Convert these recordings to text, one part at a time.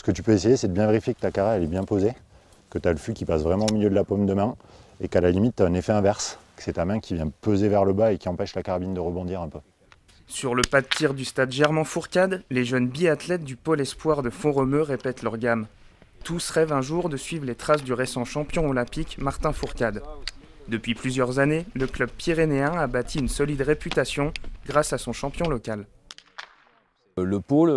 Ce que tu peux essayer, c'est de bien vérifier que ta carré elle est bien posée, que tu as le fût qui passe vraiment au milieu de la paume de main, et qu'à la limite, tu as un effet inverse, que c'est ta main qui vient peser vers le bas et qui empêche la carabine de rebondir un peu. Sur le pas de tir du stade Germain-Fourcade, les jeunes biathlètes du pôle espoir de Font-Romeu répètent leur gamme. Tous rêvent un jour de suivre les traces du récent champion olympique Martin Fourcade. Depuis plusieurs années, le club pyrénéen a bâti une solide réputation grâce à son champion local. Le pôle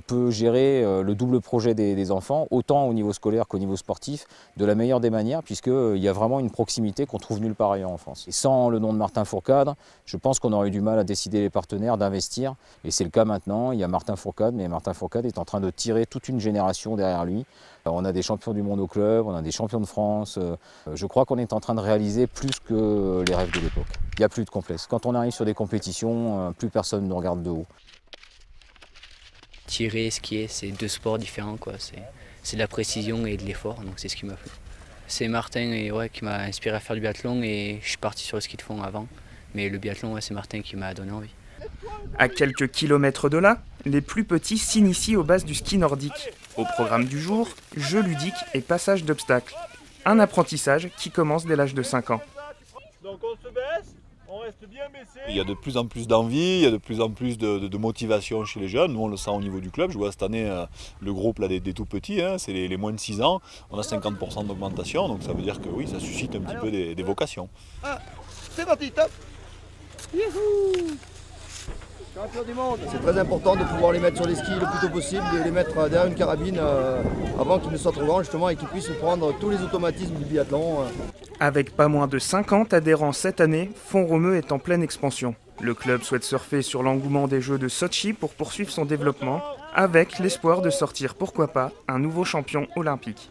peut gérer le double projet des enfants, autant au niveau scolaire qu'au niveau sportif, de la meilleure des manières, puisqu'il y a vraiment une proximité qu'on trouve nulle part ailleurs en France. Et sans le nom de Martin Fourcade, je pense qu'on aurait eu du mal à décider les partenaires d'investir. Et c'est le cas maintenant, il y a Martin Fourcade, mais Martin Fourcade est en train de tirer toute une génération derrière lui. On a des champions du monde au club, on a des champions de France. Je crois qu'on est en train de réaliser plus que les rêves de l'époque. Il n'y a plus de complexe. Quand on arrive sur des compétitions, plus personne ne nous regarde de haut. Tirer, skier, c'est deux sports différents, quoi. C'est de la précision et de l'effort, donc c'est ce qui m'a plu. C'est Martin qui m'a inspiré à faire du biathlon et je suis parti sur le ski de fond avant. Mais le biathlon, c'est Martin qui m'a donné envie. À quelques kilomètres de là, les plus petits s'initient aux bases du ski nordique. Au programme du jour, jeux ludiques et passage d'obstacles. Un apprentissage qui commence dès l'âge de 5 ans. Donc on se baisse. On reste bien baissé. Il y a de plus en plus d'envie, il y a de plus en plus de motivation chez les jeunes. Nous, on le sent au niveau du club. Je vois cette année le groupe là, des tout petits, c'est les moins de 6 ans. On a 50% d'augmentation, donc ça veut dire que oui, ça suscite un petit peu des vocations. Ah, c'est parti, top. Youhou. C'est très important de pouvoir les mettre sur les skis le plus tôt possible et les mettre derrière une carabine avant qu'ils ne soient trop grands justement et qu'ils puissent prendre tous les automatismes du biathlon. Avec pas moins de 50 adhérents cette année, Font-Romeu est en pleine expansion. Le club souhaite surfer sur l'engouement des Jeux de Sotchi pour poursuivre son développement, avec l'espoir de sortir, pourquoi pas, un nouveau champion olympique.